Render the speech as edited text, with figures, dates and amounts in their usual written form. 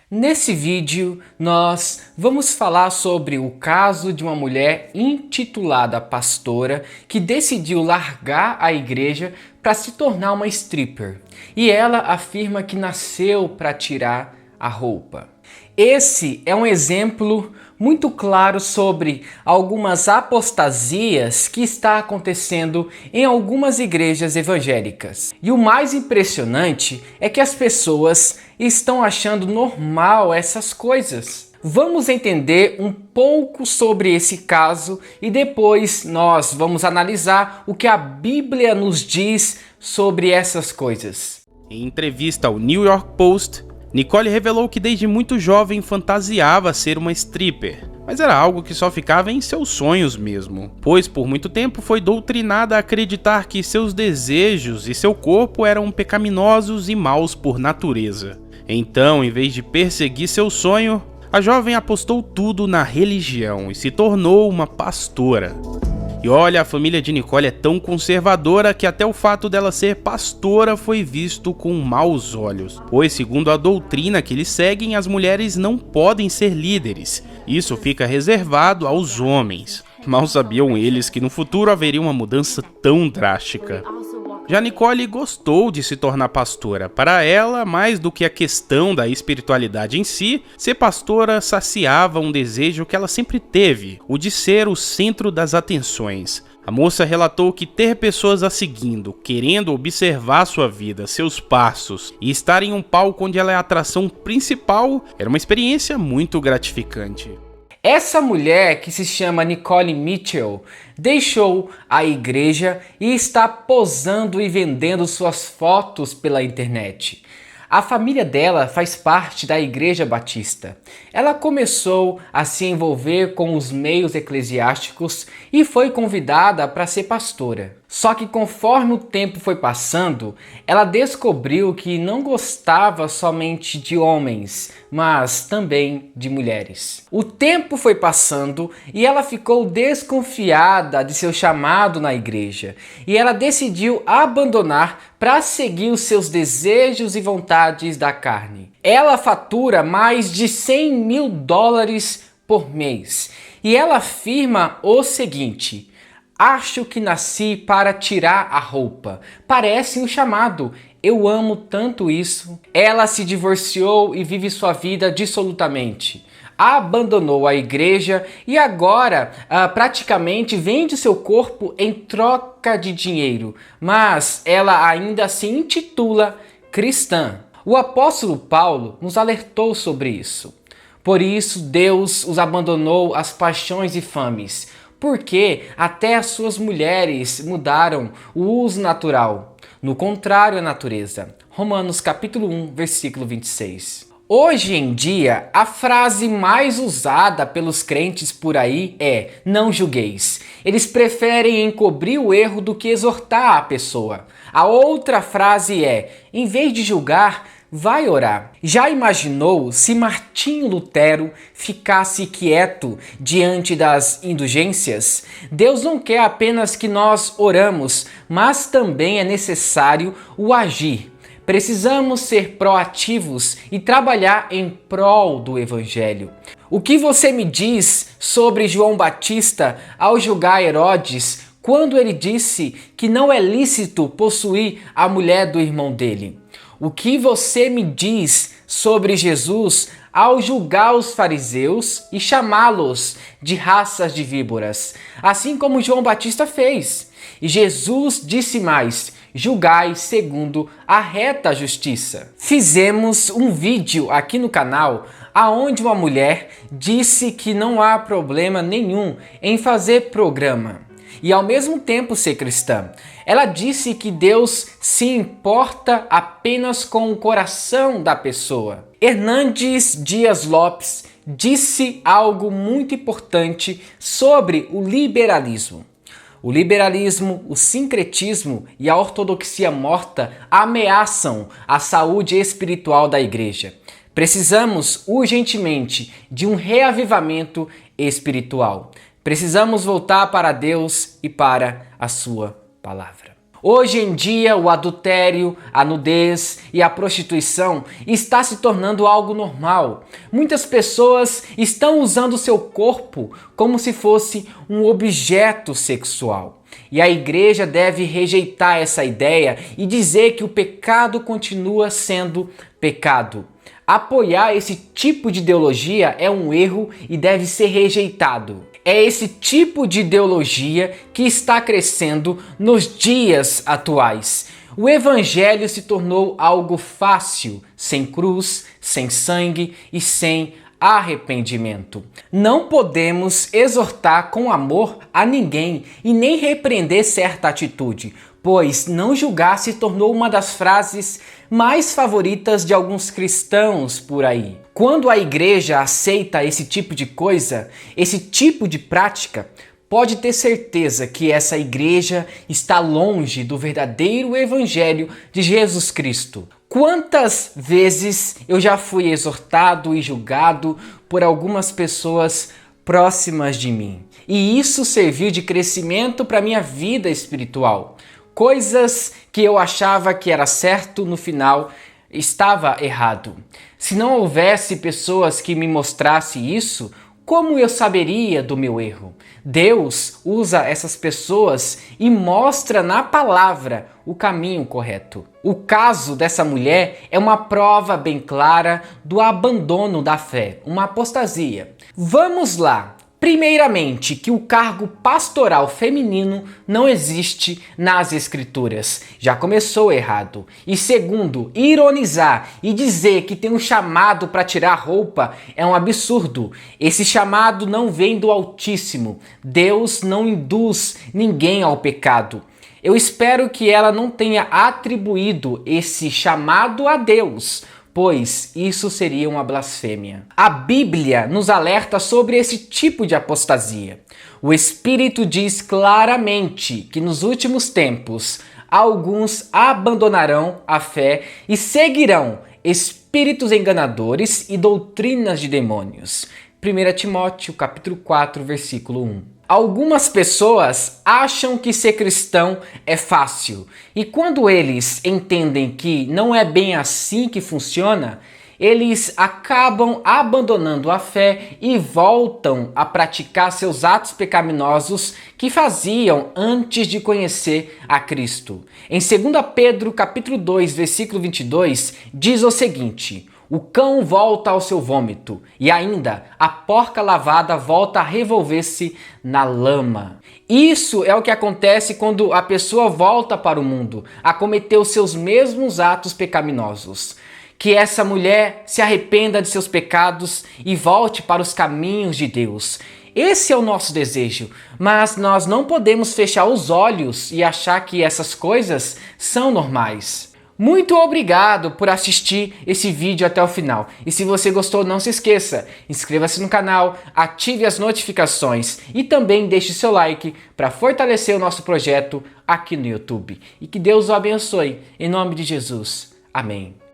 Nesse vídeo, nós vamos falar sobre o caso de uma mulher intitulada Pastora que decidiu largar a igreja para se tornar uma stripper. E ela afirma que nasceu para tirar a roupa. Esse é um exemplo muito claro sobre algumas apostasias que está acontecendo em algumas igrejas evangélicas. E o mais impressionante é que as pessoas estão achando normal essas coisas. Vamos entender um pouco sobre esse caso e depois nós vamos analisar o que a Bíblia nos diz sobre essas coisas. Em entrevista ao New York Post, Nicole revelou que desde muito jovem fantasiava ser uma stripper, mas era algo que só ficava em seus sonhos mesmo, pois por muito tempo foi doutrinada a acreditar que seus desejos e seu corpo eram pecaminosos e maus por natureza. Então, em vez de perseguir seu sonho, a jovem apostou tudo na religião e se tornou uma pastora. E olha, a família de Nicole é tão conservadora que até o fato dela ser pastora foi visto com maus olhos, pois segundo a doutrina que eles seguem, as mulheres não podem ser líderes. Isso fica reservado aos homens. Mal sabiam eles que no futuro haveria uma mudança tão drástica. Já Nicole gostou de se tornar pastora. Para ela, mais do que a questão da espiritualidade em si, ser pastora saciava um desejo que ela sempre teve, o de ser o centro das atenções. A moça relatou que ter pessoas a seguindo, querendo observar sua vida, seus passos e estar em um palco onde ela é a atração principal, era uma experiência muito gratificante. Essa mulher, que se chama Nicole Mitchell, deixou a igreja e está posando e vendendo suas fotos pela internet. A família dela faz parte da Igreja Batista. Ela começou a se envolver com os meios eclesiásticos e foi convidada para ser pastora. Só que conforme o tempo foi passando, ela descobriu que não gostava somente de homens, mas também de mulheres. O tempo foi passando e ela ficou desconfiada de seu chamado na igreja. E ela decidiu abandonar para seguir os seus desejos e vontades da carne. Ela fatura mais de $100.000 por mês. E ela afirma o seguinte: acho que nasci para tirar a roupa. Parece um chamado. Eu amo tanto isso. Ela se divorciou e vive sua vida dissolutamente. Abandonou a igreja e agora praticamente vende seu corpo em troca de dinheiro. Mas ela ainda se intitula cristã. O apóstolo Paulo nos alertou sobre isso. Por isso Deus os abandonou às paixões infames, porque até as suas mulheres mudaram o uso natural, no contrário à natureza. Romanos capítulo 1, versículo 26. Hoje em dia, a frase mais usada pelos crentes por aí é não julgueis. Eles preferem encobrir o erro do que exortar a pessoa. A outra frase é, em vez de julgar, vai orar. Já imaginou se Martinho Lutero ficasse quieto diante das indulgências? Deus não quer apenas que nós oramos, mas também é necessário o agir. Precisamos ser proativos e trabalhar em prol do Evangelho. O que você me diz sobre João Batista ao julgar Herodes quando ele disse que não é lícito possuir a mulher do irmão dele? O que você me diz sobre Jesus ao julgar os fariseus e chamá-los de raças de víboras, assim como João Batista fez? E Jesus disse mais: julgai segundo a reta justiça. Fizemos um vídeo aqui no canal aonde uma mulher disse que não há problema nenhum em fazer programa e ao mesmo tempo ser cristã. Ela disse que Deus se importa apenas com o coração da pessoa. Hernandes Dias Lopes disse algo muito importante sobre o liberalismo. O liberalismo, o sincretismo e a ortodoxia morta ameaçam a saúde espiritual da igreja. Precisamos urgentemente de um reavivamento espiritual. Precisamos voltar para Deus e para a sua palavra. Hoje em dia, o adultério, a nudez e a prostituição está se tornando algo normal. Muitas pessoas estão usando seu corpo como se fosse um objeto sexual. E a igreja deve rejeitar essa ideia e dizer que o pecado continua sendo pecado. Apoiar esse tipo de ideologia é um erro e deve ser rejeitado. É esse tipo de ideologia que está crescendo nos dias atuais. O evangelho se tornou algo fácil, sem cruz, sem sangue e sem arrependimento. Não podemos exortar com amor a ninguém e nem repreender certa atitude, pois não julgar se tornou uma das frases mais favoritas de alguns cristãos por aí. Quando a igreja aceita esse tipo de coisa, esse tipo de prática, pode ter certeza que essa igreja está longe do verdadeiro evangelho de Jesus Cristo. Quantas vezes eu já fui exortado e julgado por algumas pessoas próximas de mim, e isso serviu de crescimento para minha vida espiritual. Coisas que eu achava que era certo, no final estava errado. Se não houvesse pessoas que me mostrassem isso, como eu saberia do meu erro? Deus usa essas pessoas e mostra na palavra o caminho correto. O caso dessa mulher é uma prova bem clara do abandono da fé, uma apostasia. Vamos lá! Primeiramente, que o cargo pastoral feminino não existe nas escrituras. Já começou errado. E segundo, ironizar e dizer que tem um chamado para tirar roupa é um absurdo. Esse chamado não vem do Altíssimo. Deus não induz ninguém ao pecado. Eu espero que ela não tenha atribuído esse chamado a Deus, pois isso seria uma blasfêmia. A Bíblia nos alerta sobre esse tipo de apostasia. O Espírito diz claramente que nos últimos tempos alguns abandonarão a fé e seguirão espíritos enganadores e doutrinas de demônios. 1 Timóteo capítulo 4, versículo 1. Algumas pessoas acham que ser cristão é fácil, e quando eles entendem que não é bem assim que funciona, eles acabam abandonando a fé e voltam a praticar seus atos pecaminosos que faziam antes de conhecer a Cristo. Em 2 Pedro capítulo 2, versículo 22, diz o seguinte: o cão volta ao seu vômito, e ainda a porca lavada volta a revolver-se na lama. Isso é o que acontece quando a pessoa volta para o mundo, a cometer os seus mesmos atos pecaminosos. Que essa mulher se arrependa de seus pecados e volte para os caminhos de Deus. Esse é o nosso desejo, mas nós não podemos fechar os olhos e achar que essas coisas são normais. Muito obrigado por assistir esse vídeo até o final. E se você gostou, não se esqueça, inscreva-se no canal, ative as notificações e também deixe seu like para fortalecer o nosso projeto aqui no YouTube. E que Deus o abençoe. Em nome de Jesus. Amém.